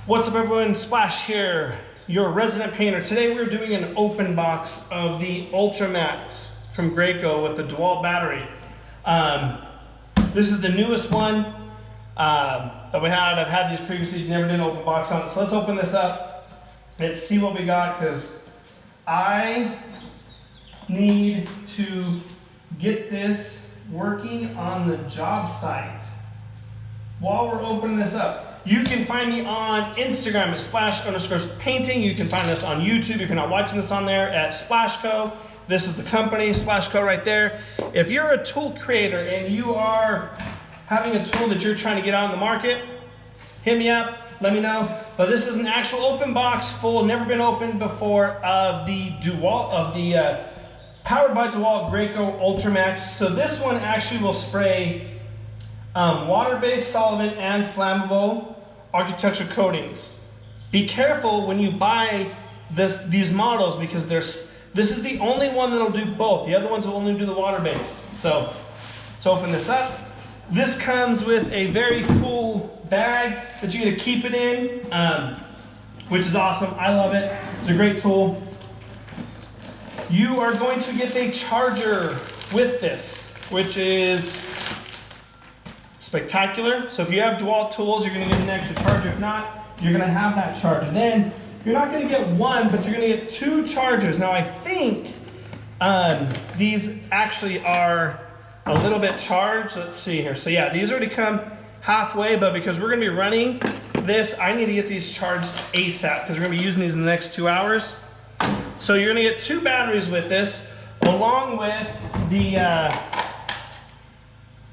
What's up everyone, Splash here, your resident painter. Today we're doing an open box of the Ultra Max from Graco with the DeWalt battery. This is the newest one that we had. I've had these previously, never did an open box on it. So let's open this up and see what we got, because I need to get this working on the job site. While we're opening this up, you can find me on Instagram at splash_painting. You can find us on YouTube if you're not watching this on there at Splashco. This is the company, Splashco right there. If you're a tool creator and you are having a tool that you're trying to get out in the market, hit me up, let me know. But this is an actual open box full, never been opened before, of the DeWalt, powered by DeWalt Graco Ultra Max. So this one actually will spray water-based solvent and flammable architectural coatings. Be careful when you buy these models, because this is the only one that'll do both. The other ones will only do the water-based. So let's open this up. This comes with a very cool bag that you're gonna keep it in, which is awesome. I love it. It's a great tool. You are going to get a charger with this, which is spectacular. So if you have DeWalt tools, you're gonna get an extra charger. If not, you're gonna have that charger. Then you're not gonna get one, but you're gonna get two chargers. Now I think these actually are a little bit charged. Let's see here. So yeah, these already come halfway, but because we're gonna be running this, I need to get these charged ASAP, because we're gonna be using these in the next 2 hours. So you're gonna get two batteries with this, along with the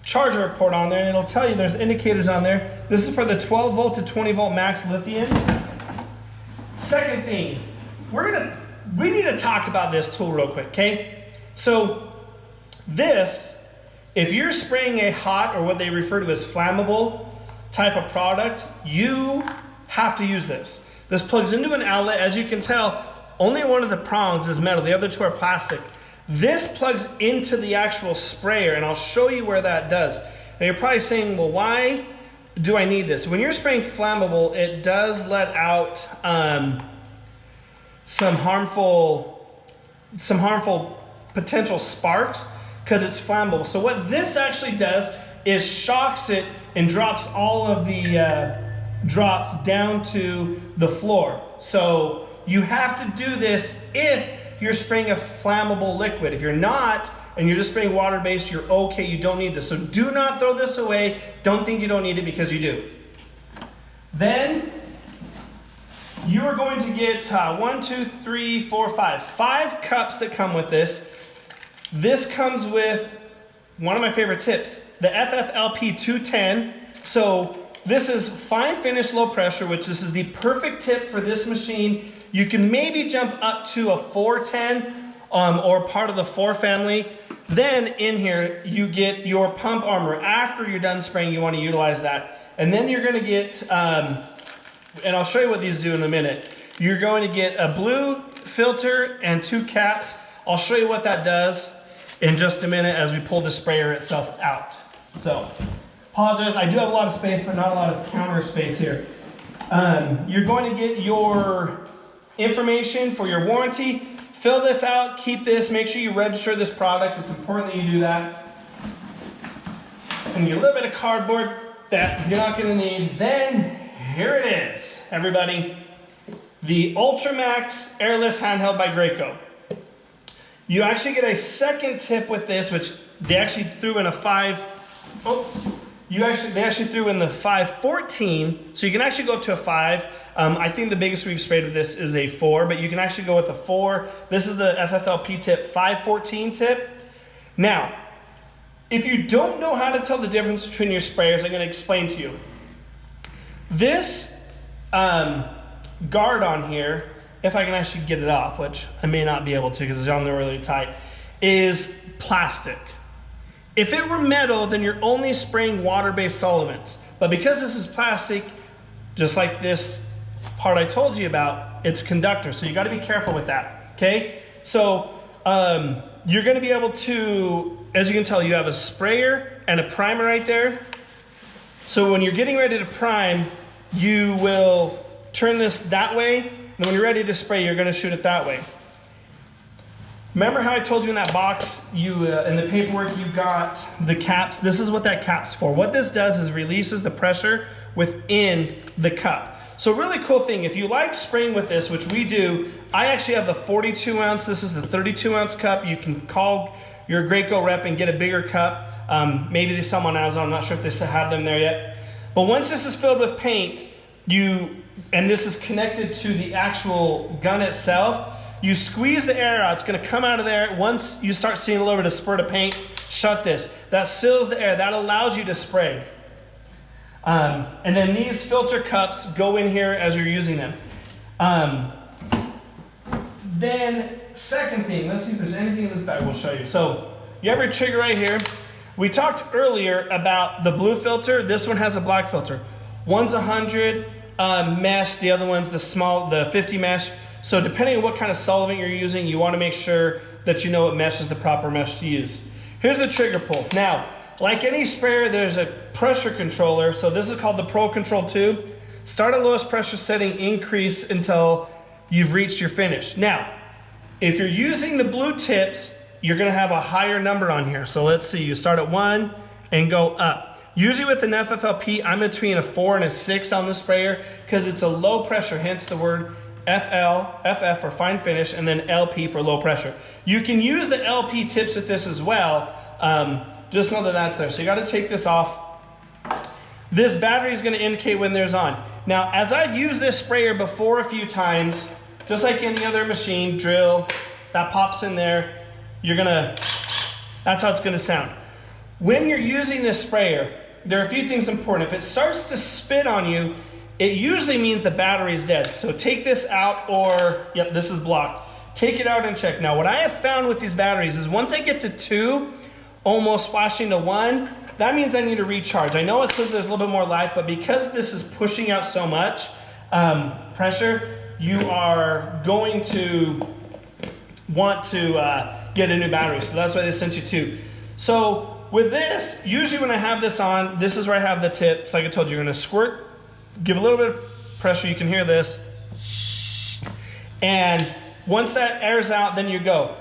charger port on there, and it'll tell you there's indicators on there. This is for the 12 volt to 20 volt max lithium. Second thing, we need to talk about this tool real quick, okay? So this, if you're spraying a hot, or what they refer to as flammable type of product, you have to use this. This plugs into an outlet. As you can tell, only one of the prongs is metal, the other two are plastic. This plugs into the actual sprayer, and I'll show you where that does. Now you're probably saying, well, why do I need this? When you're spraying flammable, it does let out some harmful potential sparks, because it's flammable. So what this actually does is shocks it and drops all of the drops down to the floor. So you have to do this if you're spraying a flammable liquid. If you're not, and you're just spraying water-based, you're okay, you don't need this. So do not throw this away. Don't think you don't need it, because you do. Then you are going to get 5 cups that come with this. This comes with one of my favorite tips, the FFLP 210. So this is fine finish, low pressure, which this is the perfect tip for this machine. You can maybe jump up to a 410 or part of the 4 family. Then in here, you get your pump armor. After you're done spraying, you want to utilize that. And then you're going to get, and I'll show you what these do in a minute. You're going to get a blue filter and 2 caps. I'll show you what that does in just a minute as we pull the sprayer itself out. So, apologize, I do have a lot of space, but not a lot of counter space here. You're going to get your information for your warranty. Fill this out, keep this, make sure you register this product. It's important that you do that. And a little bit of cardboard that you're not gonna need. Then, here it is, everybody. The Ultra Max Airless Handheld by Graco. You actually get a second tip with this, which they actually threw in a they actually threw in the 514, so you can actually go up to a 5. I think the biggest we've sprayed with this is a 4, but you can actually go with a 4. This is the FFLP tip, 514 tip. Now, if you don't know how to tell the difference between your sprayers, I'm going to explain to you. This guard on here, if I can actually get it off, which I may not be able to because it's on there really tight, is plastic. If it were metal, then you're only spraying water-based solvents. But because this is plastic, just like this part I told you about, it's conductor. So you got to be careful with that, okay? So you're going to be able to, as you can tell, you have a sprayer and a primer right there. So when you're getting ready to prime, you will turn this that way, and when you're ready to spray, you're gonna shoot it that way. Remember how I told you in that box, in the paperwork, you got the caps? This is what that cap's for. What this does is releases the pressure within the cup. So really cool thing, if you like spraying with this, which we do, I actually have the 42 ounce, this is the 32 ounce cup. You can call your Graco rep and get a bigger cup. Maybe they sell them on Amazon, I'm not sure if they still have them there yet. But once this is filled with paint, and this is connected to the actual gun itself, you squeeze the air out, it's gonna come out of there. Once you start seeing a little bit of spurt of paint, shut this. That seals the air, that allows you to spray. And then these filter cups go in here as you're using them. Then, second thing, let's see if there's anything in this bag we'll show you. So, you have your trigger right here. We talked earlier about the blue filter. This one has a black filter. One's 100 mesh, the other one's the 50 mesh. So depending on what kind of solvent you're using, you want to make sure that you know what mesh is the proper mesh to use. Here's the trigger pull. Now, like any sprayer, there's a pressure controller. So this is called the Pro Control 2. Start at lowest pressure setting, increase until you've reached your finish. Now, if you're using the blue tips, you're gonna have a higher number on here. So let's see, you start at 1 and go up. Usually with an FFLP, I'm between a 4 and a 6 on the sprayer because it's a low pressure, hence the word FF for fine finish, and then LP for low pressure. You can use the LP tips with this as well. Just know that that's there. So you gotta take this off. This battery is gonna indicate when there's on. Now, as I've used this sprayer before a few times, just like any other machine, drill, that pops in there, that's how it's gonna sound. When you're using this sprayer, there are a few things important. If it starts to spit on you, it usually means the battery is dead. So take this out, or, yep, this is blocked. Take it out and check. Now, what I have found with these batteries is once I get to 2, almost flashing to 1, that means I need to recharge. I know it says there's a little bit more life, but because this is pushing out so much pressure, you are going to want to get a new battery. So that's why they sent you 2. So with this, usually when I have this on, this is where I have the tip. So like I told you, you're gonna squirt, give a little bit of pressure, you can hear this. And once that airs out, then you go.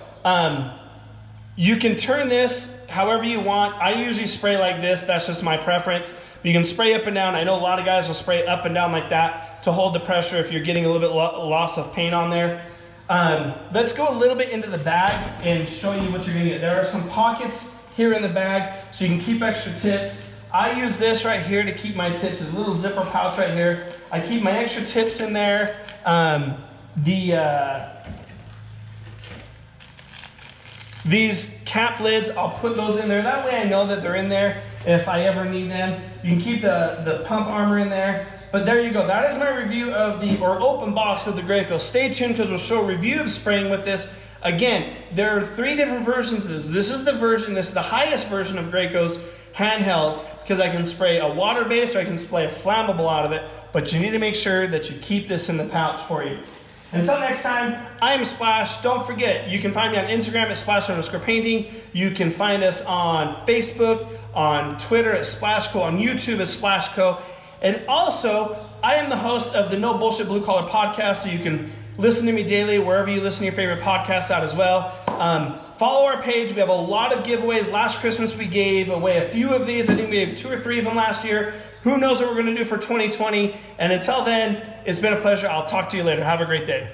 You can turn this however you want. I usually spray like this, that's just my preference. You can spray up and down. I know a lot of guys will spray up and down like that to hold the pressure if you're getting a little bit loss of paint on there. Let's go a little bit into the bag and show you what you're gonna get. There are some pockets here in the bag so you can keep extra tips. I use this right here to keep my tips. There's a little zipper pouch right here. I keep my extra tips in there. These cap lids, I'll put those in there. That way I know that they're in there if I ever need them. You can keep the pump armor in there. But there you go. That is my review of open box of the Graco. Stay tuned because we'll show a review of spraying with this. Again, there are 3 different versions of this. This is the highest version of Graco's handhelds because I can spray a water-based or I can spray a flammable out of it, but you need to make sure that you keep this in the pouch for you. Until next time, I am Splash. Don't forget, you can find me on Instagram at Splash_painting. You can find us on Facebook, on Twitter at Splashco, on YouTube at Splashco. And also, I am the host of the No Bullshit Blue Collar podcast, so you can listen to me daily wherever you listen to your favorite podcasts out as well. Follow our page. We have a lot of giveaways. Last Christmas we gave away a few of these. I think we gave 2 or 3 of them last year. Who knows what we're going to do for 2020? And until then, it's been a pleasure. I'll talk to you later. Have a great day.